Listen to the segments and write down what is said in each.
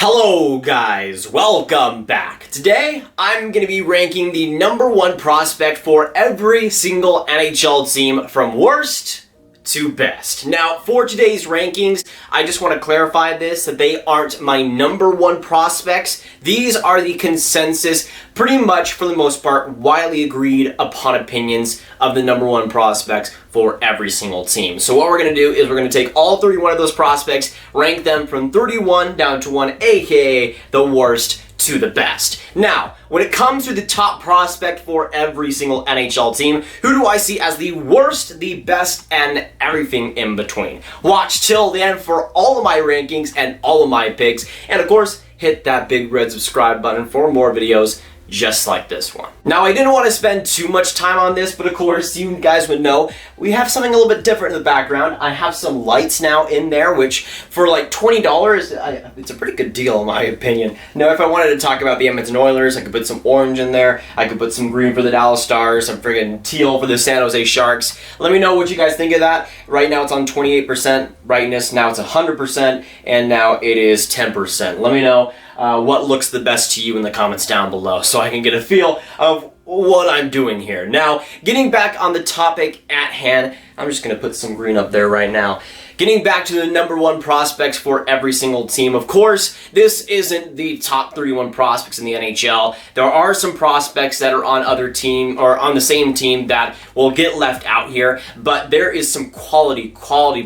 Hello guys, welcome back. Today, I'm going to be ranking the #1 prospect for every single NHL team from worst to best. Now, for today's rankings, I just want to clarify this, that they aren't my #1 prospects. These are the consensus, pretty much for the most part, widely agreed upon opinions of the #1 prospects for every single team. So what we're going to do is we're going to take all 31 of those prospects, rank them from 31 down to 1, aka the worst to the best. Now, when it comes to the top prospect for every single NHL team, who do I see as the worst, the best, and everything in between? Watch till the end for all of my rankings and all of my picks, and of course, hit that big red subscribe button for more videos just like this one. Now, I didn't want to spend too much time on this, but of course, you guys would know, we have something a little bit different in the background. I have some lights now in there, which for like $20, it's a pretty good deal in my opinion. Now, if I wanted to talk about the Edmonton Oilers, I could put some orange in there, I could put some green for the Dallas Stars, some friggin' teal for the San Jose Sharks. Let me know what you guys think of that. Right now, it's on 28% brightness, now it's 100%, and now it is 10%. Let me know what looks the best to you in the comments down below so I can get a feel of what I'm doing here. Now, getting back on the topic at hand, I'm just going to put some green up there right now. Getting back to the #1 prospects for every single team. Of course, this isn't the top 31 prospects in the NHL. There are some prospects that are on other team or on the same team that will get left out here, but there is some quality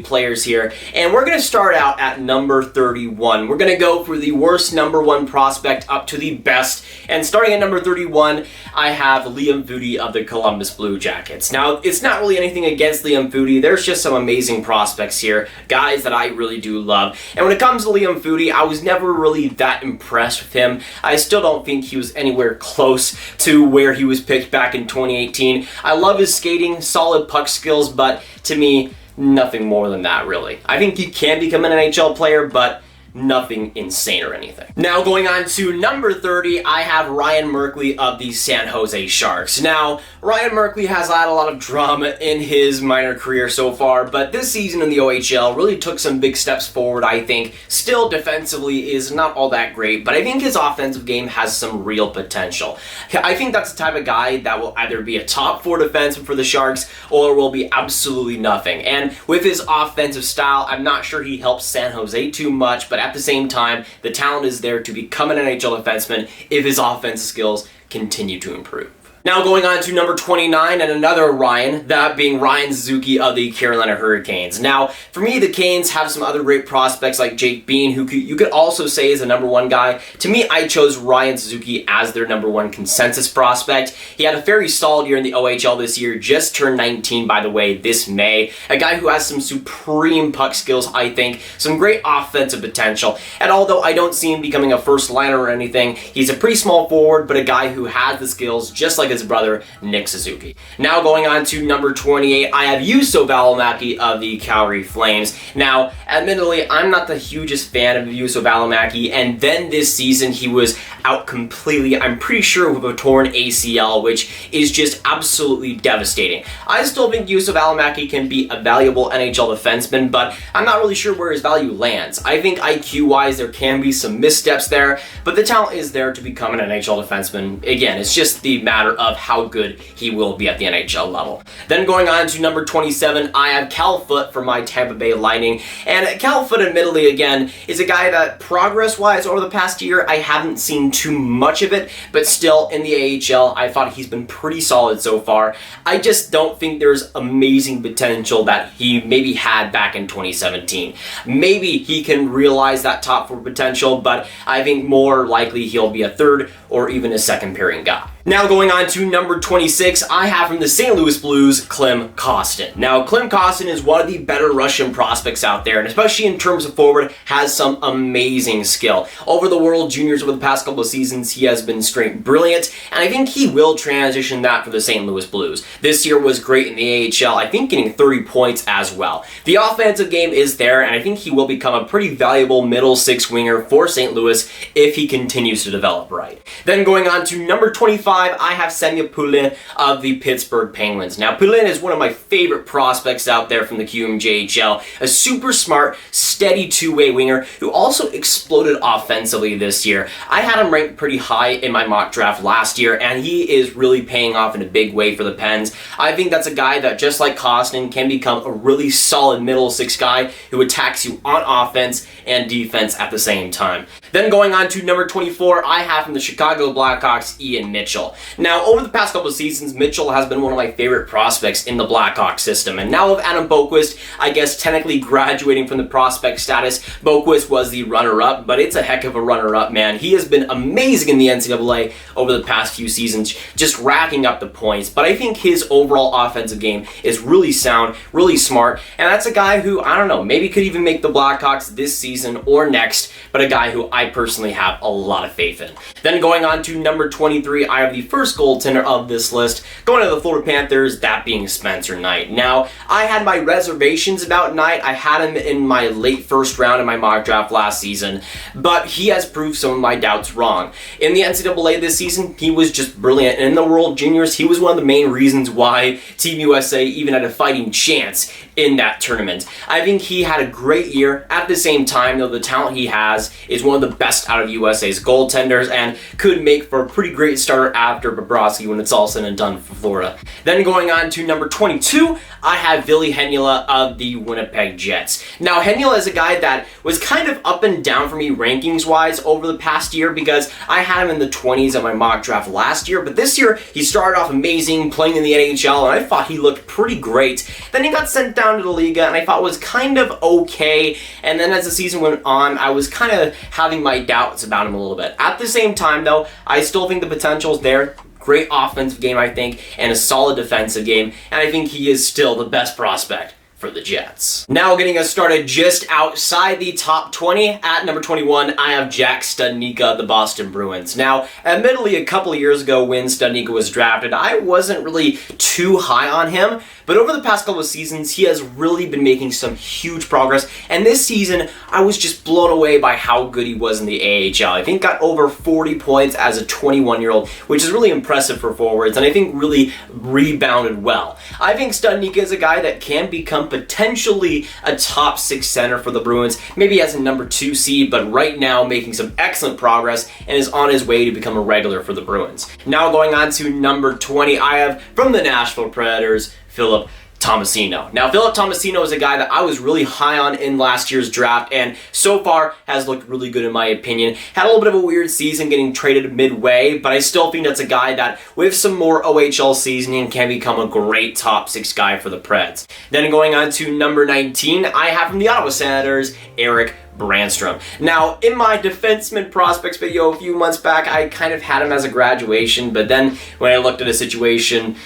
players here. And we're going to start out at number 31. We're going to go for the worst #1 prospect up to the best. And starting at number 31, I have Liam Foudy of the Columbus Blue Jackets. Now, it's not really anything against Liam Foudy. There's just some amazing prospects here. Guys that I really do love. And when it comes to Liam Foudy, I was never really that impressed with him. I still don't think he was anywhere close to where he was picked back in 2018. I love his skating, solid puck skills, but to me, nothing more than that really. I think he can become an NHL player, but nothing insane or anything. Now, going on to number 30, I have Ryan Merkley of the San Jose Sharks. Now, Ryan Merkley has had a lot of drama in his minor career so far, but this season in the OHL really took some big steps forward, I think. Still, defensively is not all that great, but I think his offensive game has some real potential. I think that's the type of guy that will either be a top 4 defenseman for the Sharks or will be absolutely nothing. And with his offensive style, I'm not sure he helps San Jose too much, but at the same time, the talent is there to become an NHL defenseman if his offensive skills continue to improve. Now going on to number 29 and another Ryan, that being Ryan Suzuki of the Carolina Hurricanes. Now, for me, the Canes have some other great prospects like Jake Bean, who you could also say is a #1 guy. To me, I chose Ryan Suzuki as their #1 consensus prospect. He had a very solid year in the OHL this year, just turned 19, by the way, this May. A guy who has some supreme puck skills, I think, some great offensive potential. And although I don't see him becoming a first liner or anything, he's a pretty small forward, but a guy who has the skills, just like his brother, Nick Suzuki. Now going on to number 28, I have Juuso Valimaki of the Calgary Flames. Now, admittedly, I'm not the hugest fan of Juuso Valimaki, and then this season he was out completely, I'm pretty sure with a torn ACL, which is just absolutely devastating. I still think Juuso Valimaki can be a valuable NHL defenseman, but I'm not really sure where his value lands. I think IQ-wise there can be some missteps there, but the talent is there to become an NHL defenseman. Again, it's just the matter of how good he will be at the NHL level. Then going on to number 27, I have Cal Foote for my Tampa Bay Lightning. And Cal Foote, admittedly, again, is a guy that progress-wise over the past year, I haven't seen too much of it, but still in the AHL, I thought he's been pretty solid so far. I just don't think there's amazing potential that he maybe had back in 2017. Maybe he can realize that top 4 potential, but I think more likely he'll be a third or even a second pairing guy. Now going on to number 26, I have from the St. Louis Blues, Klim Kostin. Now, Klim Kostin is one of the better Russian prospects out there, and especially in terms of forward, has some amazing skill. Over the World Juniors over the past couple of seasons, he has been straight brilliant, and I think he will transition that for the St. Louis Blues. This year was great in the AHL, I think getting 30 points as well. The offensive game is there, and I think he will become a pretty valuable middle 6 winger for St. Louis if he continues to develop right. Then going on to number 25, 5, I have Poulin of the Pittsburgh Penguins. Now, Poulin is one of my favorite prospects out there from the QMJHL. A super smart, steady two-way winger who also exploded offensively this year. I had him ranked pretty high in my mock draft last year, and he is really paying off in a big way for the Pens. I think that's a guy that, just like Kostin, can become a really solid middle six guy who attacks you on offense and defense at the same time. Then going on to number 24, I have from the Chicago Blackhawks, Ian Mitchell. Now, over the past couple of seasons, Mitchell has been one of my favorite prospects in the Blackhawks system. And now with Adam Boqvist, I guess technically graduating from the prospect status, Boqvist was the runner-up, but it's a heck of a runner-up, man. He has been amazing in the NCAA over the past few seasons, just racking up the points. But I think his overall offensive game is really sound, really smart, and that's a guy who, I don't know, maybe could even make the Blackhawks this season or next, but a guy who I personally have a lot of faith in. Then going on to number 23, I have the first goaltender of this list, going to the Florida Panthers, that being Spencer Knight. Now, I had my reservations about Knight. I had him in my late first round in my mock draft last season, but he has proved some of my doubts wrong. In the NCAA this season, he was just brilliant. And in the World Juniors, he was one of the main reasons why Team USA even had a fighting chance in that tournament. I think he had a great year. At the same time, though, the talent he has is one of the best out of USA's goaltenders and could make for a pretty great starter after Bobrovsky when it's all said and done for Florida. Then going on to number 22, I have Ville Heinola of the Winnipeg Jets. Now, Heinola is a guy that was kind of up and down for me rankings-wise over the past year because I had him in the 20s in my mock draft last year, but this year he started off amazing playing in the NHL, and I thought he looked pretty great. Then he got sent down to the Liga, and I thought was kind of okay, and then as the season went on, I was kind of having my doubts about him a little bit. At the same time, though, I still think the potential's there. Great offensive game, I think, and a solid defensive game, and I think he is still the best prospect for the Jets. Now getting us started just outside the top 20, at number 21, I have Jack Studnicka of the Boston Bruins. Now, admittedly, a couple of years ago when Studnicka was drafted, I wasn't really too high on him, but over the past couple of seasons, he has really been making some huge progress, and this season, I was just blown away by how good he was in the AHL. I think got over 40 points as a 21-year-old, which is really impressive for forwards, and I think really rebounded well. I think Studnicka is a guy that can become potentially a top 6 center for the Bruins, maybe as a number 2 seed, but right now making some excellent progress and is on his way to become a regular for the Bruins. Now going on to number 20, I have from the Nashville Predators, Philip Tomasino. Now, Philip Tomasino is a guy that I was really high on in last year's draft, and so far has looked really good in my opinion. Had a little bit of a weird season getting traded midway, but I still think that's a guy that, with some more OHL seasoning, can become a great top 6 guy for the Preds. Then going on to number 19, I have from the Ottawa Senators, Erik Brannstrom. Now, in my defenseman prospects video a few months back, I kind of had him as a graduation, but then when I looked at a situation,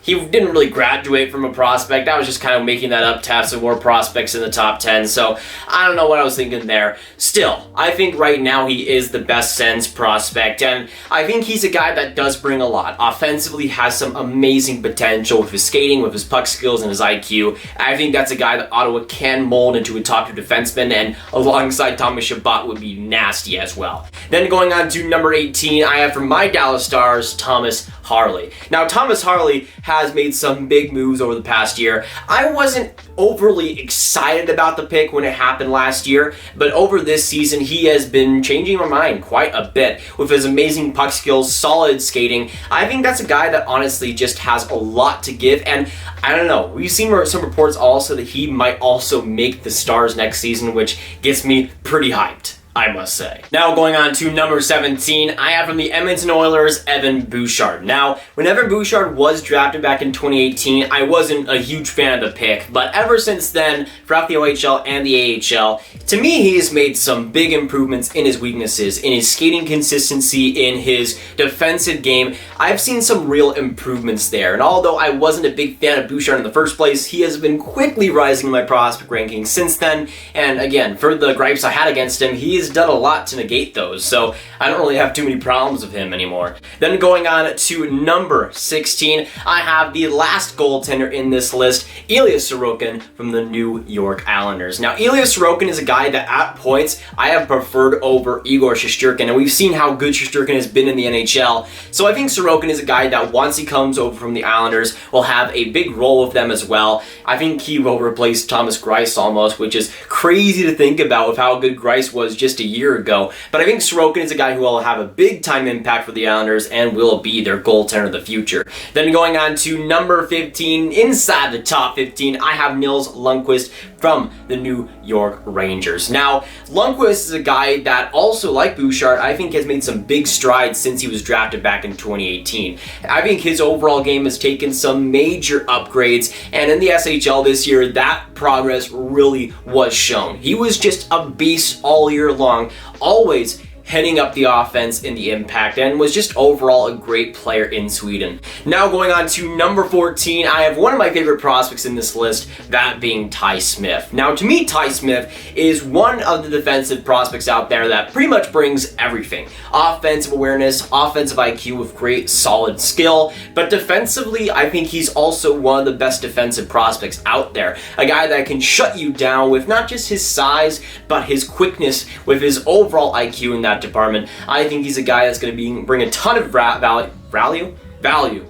he didn't really graduate from a prospect. I was just kind of making that up to have some more prospects in the top 10, so I don't know what I was thinking there. Still, I think right now he is the best Sens prospect, and I think he's a guy that does bring a lot. Offensively has some amazing potential with his skating, with his puck skills, and his IQ. I think that's a guy that Ottawa can mold into a top 2 defenseman, and alongside Thomas Chabot would be nasty as well. Then going on to number 18, I have from my Dallas Stars, Thomas Harley. Now, Thomas Harley has made some big moves over the past year. I wasn't overly excited about the pick when it happened last year, but over this season, he has been changing my mind quite a bit with his amazing puck skills, solid skating. I think that's a guy that honestly just has a lot to give, and I don't know, we've seen some reports also that he might also make the Stars next season, which gets me pretty hyped, I must say. Now going on to number 17, I have from the Edmonton Oilers, Evan Bouchard. Now, when Evan Bouchard was drafted back in 2018, I wasn't a huge fan of the pick, but ever since then, throughout the OHL and the AHL, to me, he has made some big improvements in his weaknesses, in his skating consistency, in his defensive game. I've seen some real improvements there, and although I wasn't a big fan of Bouchard in the first place, he has been quickly rising in my prospect rankings since then, and again, for the gripes I had against him, he has done a lot to negate those, so I don't really have too many problems with him anymore. Then going on to number 16, I have the last goaltender in this list, Ilya Sorokin from the New York Islanders. Now, Ilya Sorokin is a guy that at points I have preferred over Igor Shesterkin, and we've seen how good Shesterkin has been in the NHL, so I think Sorokin is a guy that once he comes over from the Islanders will have a big role with them as well. I think he will replace Thomas Greiss almost, which is crazy to think about with how good Greiss was just a year ago. But I think Sorokin is a guy who will have a big time impact for the Islanders and will be their goaltender of the future. Then going on to number 15, inside the top 15, I have Nils Lunqvist from the New York Rangers. Now, Lunqvist is a guy that also, like Bouchard, I think has made some big strides since he was drafted back in 2018. I think his overall game has taken some major upgrades, and in the SHL this year, that progress really was shown. He was just a beast all year long, always heading up the offense in the impact, and was just overall a great player in Sweden. Now going on to number 14, I have one of my favorite prospects in this list, that being Ty Smith. Now to me, Ty Smith is one of the defensive prospects out there that pretty much brings everything. Offensive awareness, offensive IQ with great solid skill, but defensively I think he's also one of the best defensive prospects out there. A guy that can shut you down with not just his size, but his quickness, with his overall IQ in that department. I think he's a guy that's going to bring a ton of value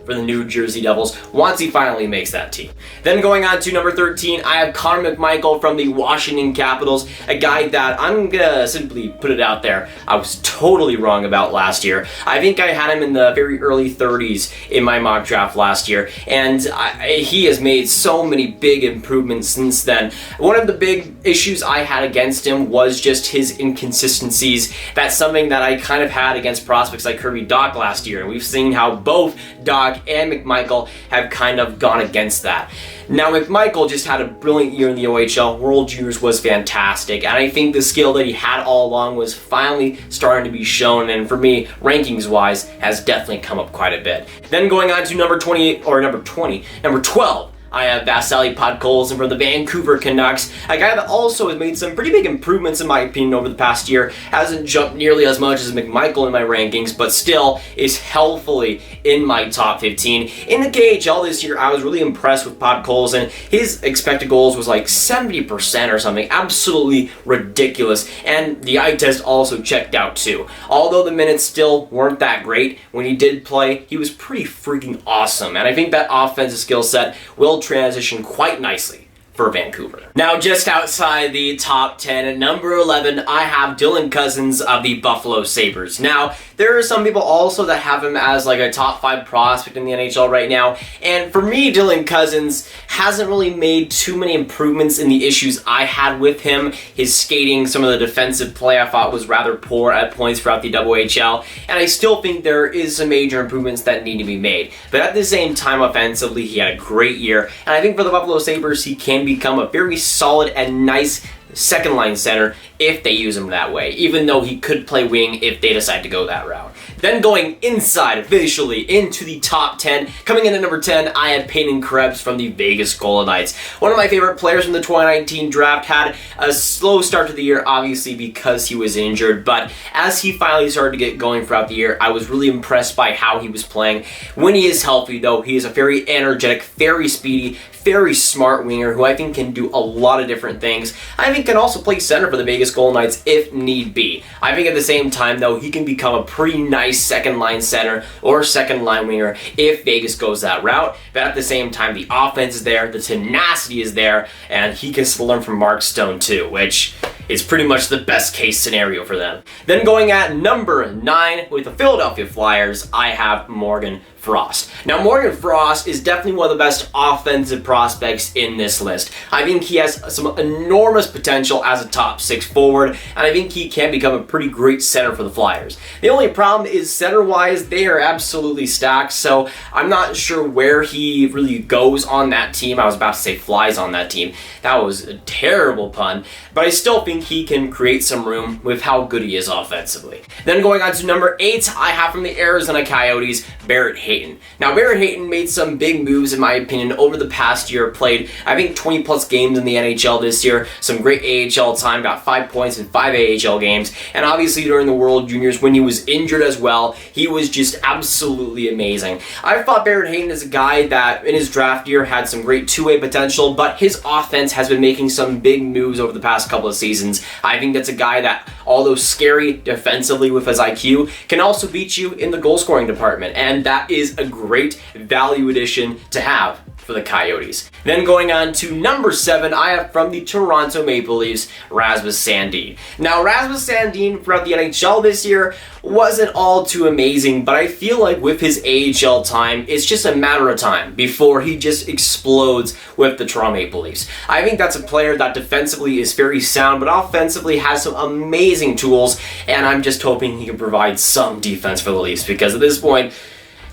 for the New Jersey Devils once he finally makes that team. Then going on to number 13, I have Connor McMichael from the Washington Capitals, a guy that I'm gonna simply put it out there, I was totally wrong about last year. I think I had him in the very early 30s in my mock draft last year, and he has made so many big improvements since then. One of the big issues I had against him was just his inconsistencies. That's something that I kind of had against prospects like Kirby Dach last year, and we've seen how both Dach and McMichael have kind of gone against that. Now, McMichael just had a brilliant year in the OHL. World Juniors was fantastic, and I think the skill that he had all along was finally starting to be shown, and for me, rankings-wise, has definitely come up quite a bit. Then going on to number 12, I have Vasili Podkolzin from the Vancouver Canucks, a guy that also has made some pretty big improvements in my opinion over the past year. Hasn't jumped nearly as much as McMichael in my rankings, but still is healthily in my top 15. In the KHL this year, I was really impressed with Podkolzin. His expected goals was like 70% or something, absolutely ridiculous, and the eye test also checked out too. Although the minutes still weren't that great, when he did play, he was pretty freaking awesome, and I think that offensive skill set will transition quite nicely for Vancouver. Now, just outside the top 10, at number 11, I have Dylan Cozens of the Buffalo Sabres. Now, there are some people also that have him as like a top 5 prospect in the NHL right now, and for me, Dylan Cozens hasn't really made too many improvements in the issues I had with him. His skating, some of the defensive play I thought was rather poor at points throughout the OHL, and I still think there is some major improvements that need to be made. But at the same time, offensively, he had a great year, and I think for the Buffalo Sabres, he can become a very solid and nice second line center if they use him that way, even though he could play wing if they decide to go that route. Then going inside officially into the top 10, coming in at number 10, I had Peyton Krebs from the Vegas Golden Knights. One of my favorite players from the 2019 draft, had a slow start to the year, obviously because he was injured, but as he finally started to get going throughout the year, I was really impressed by how he was playing. When he is healthy though, he is a very energetic, very speedy, very smart winger who I think can do a lot of different things. I think can also play center for the Vegas Golden Knights if need be. I think at the same time though, he can become a pretty nice second line center or second line winger if Vegas goes that route. But at the same time, the offense is there, the tenacity is there, and he can still learn from Mark Stone too, which is pretty much the best case scenario for them. Then going at number 9 with the Philadelphia Flyers, I have Morgan Frost. Now, Morgan Frost is definitely one of the best offensive prospects in this list. I think he has some enormous potential as a top 6 forward, and I think he can become a pretty great center for the Flyers. The only problem is center-wise, they are absolutely stacked, so I'm not sure where he really goes on that team. I was about to say flies on that team. That was a terrible pun, but I still think he can create some room with how good he is offensively. Then going on to number 8, I have from the Arizona Coyotes, Barrett Hayton. Hayton. Now, Barrett Hayton made some big moves, in my opinion, over the past year. Played, I think, 20 plus games in the NHL this year. Some great AHL time, got 5 points in 5 AHL games. And obviously during the World Juniors, when he was injured as well, he was just absolutely amazing. I thought Barrett Hayton is a guy that in his draft year had some great two-way potential, but his offense has been making some big moves over the past couple of seasons. I think that's a guy that, although scary defensively with his IQ, can also beat you in the goal-scoring department, and that is a great value addition to have for the Coyotes. Then going on to number 7, I have from the Toronto Maple Leafs, Rasmus Sandin. Now, Rasmus Sandin throughout the NHL this year wasn't all too amazing, but I feel like with his AHL time, it's just a matter of time before he just explodes with the Toronto Maple Leafs. I think that's a player that defensively is very sound, but offensively has some amazing tools, and I'm just hoping he can provide some defense for the Leafs, because at this point,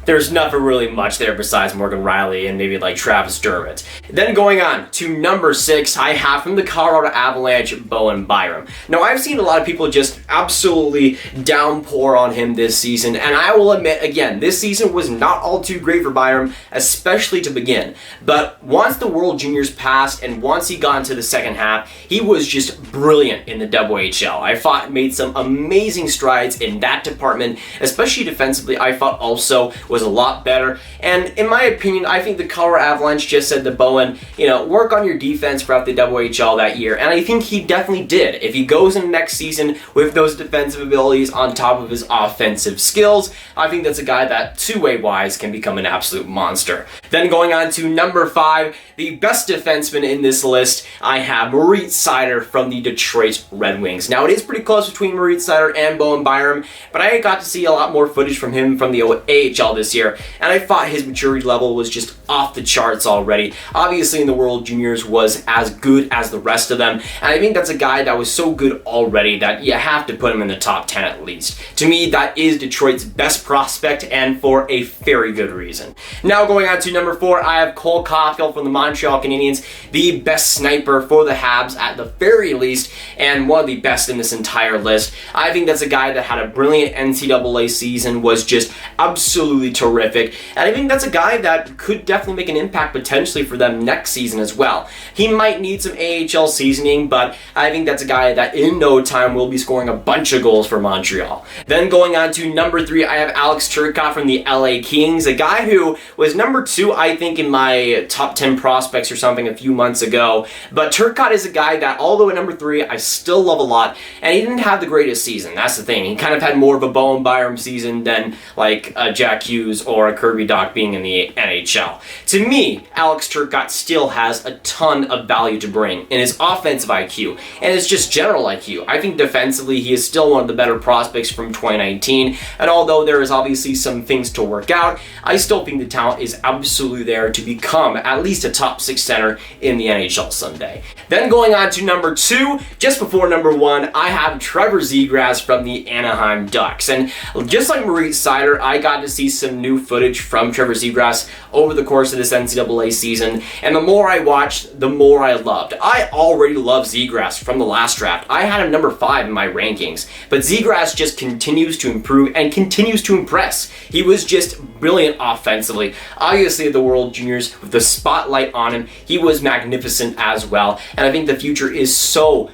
there's nothing really much there besides Morgan Rielly and maybe like Travis Dermott. Then going on to number 6, I have from the Colorado Avalanche, Bowen Byram. Now, I've seen a lot of people just absolutely downpour on him this season, and I will admit, again, this season was not all too great for Byram, especially to begin. But once the World Juniors passed and once he got into the second half, he was just brilliant in the WHL. I thought made some amazing strides in that department, especially defensively. I thought also was a lot better, and in my opinion, I think the Colorado Avalanche just said to Bowen, work on your defense throughout the WHL that year, and I think he definitely did. If he goes in next season with those defensive abilities on top of his offensive skills, I think that's a guy that two-way wise can become an absolute monster. Then going on to number 5, the best defenseman in this list, I have Moritz Seider from the Detroit Red Wings. Now, it is pretty close between Moritz Seider and Bowen Byram, but I got to see a lot more footage from him from the AHL this year, and I thought his maturity level was just off the charts already. Obviously in the World Juniors was as good as the rest of them, and I think that's a guy that was so good already that you have to put him in the top 10 at least. To me, that is Detroit's best prospect, and for a very good reason. Now going on to number 4, I have Cole Caufield from the Montreal Canadiens, the best sniper for the Habs at the very least, and one of the best in this entire list. I think that's a guy that had a brilliant NCAA season, was just absolutely terrific, and I think that's a guy that could definitely make an impact potentially for them next season as well. He might need some AHL seasoning, but I think that's a guy that in no time will be scoring a bunch of goals for Montreal. Then going on to number 3, I have Alex Turcotte from the LA Kings, a guy who was number 2, I think, in my top 10 prospects or something a few months ago, but Turcotte is a guy that, although at number 3, I still love a lot, and he didn't have the greatest season. That's the thing. He kind of had more of a Bowen Byram season than like Jack Hughes or a Kirby Dach being in the NHL. To me, Alex Turcotte still has a ton of value to bring in his offensive IQ and his just general IQ. I think defensively he is still one of the better prospects from 2019, and although there is obviously some things to work out, I still think the talent is absolutely there to become at least a top 6 center in the NHL someday. Then going on to number 2, just before number 1, I have Trevor Zegras from the Anaheim Ducks, and just like Moritz Seider, I got to see some new footage from Trevor Zegras over the course of this NCAA season, and the more I watched, the more I loved. I already love Zegras from the last draft. I had him number 5 in my rankings, but Zegras just continues to improve and continues to impress. He was just brilliant offensively. Obviously at the World Juniors, with the spotlight on him, he was magnificent as well, and I think the future is so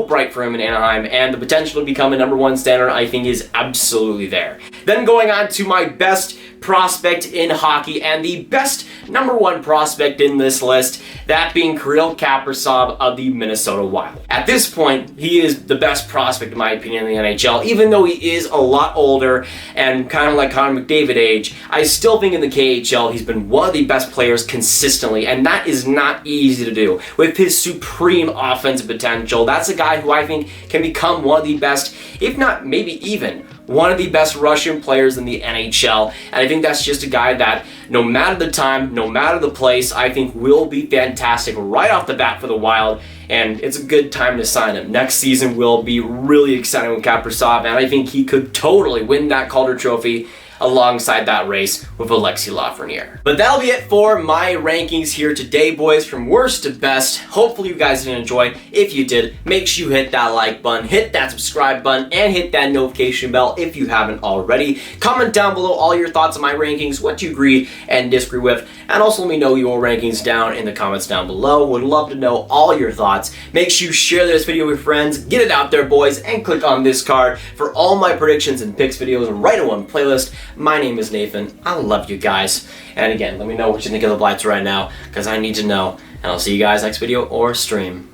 bright for him in Anaheim, and the potential to become a number 1 center I think is absolutely there. Then going on to my best prospect in hockey and the best number 1 prospect in this list, that being Kirill Kaprizov of the Minnesota Wild. At this point, he is the best prospect in my opinion in the NHL, even though he is a lot older and kind of like Connor McDavid age. I still think in the KHL he's been one of the best players consistently, and that is not easy to do. With his supreme offensive potential, that's a guy who I think can become one of the best, if not maybe even one of the best Russian players in the NHL, and I think that's just a guy that, no matter the time, no matter the place, I think will be fantastic right off the bat for the Wild, and it's a good time to sign him. Next season will be really exciting with Kaprizov, and I think he could totally win that Calder Trophy. alongside that race with Alexis Lafreniere. But that'll be it for my rankings here today, boys, from worst to best. Hopefully you guys did enjoy. If you did, make sure you hit that like button, hit that subscribe button, and hit that notification bell if you haven't already. Comment down below all your thoughts on my rankings, what you agree and disagree with, and also let me know your rankings down in the comments down below. Would love to know all your thoughts. Make sure you share this video with friends, get it out there, boys, and click on this card for all my predictions and picks videos right in one playlist. My name is Nathan. I love you guys. And again, let me know what you think of the Blights right now, because I need to know. And I'll see you guys next video or stream.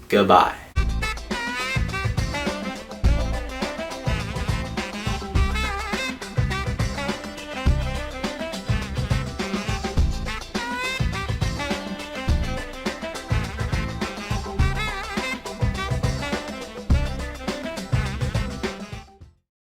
Goodbye.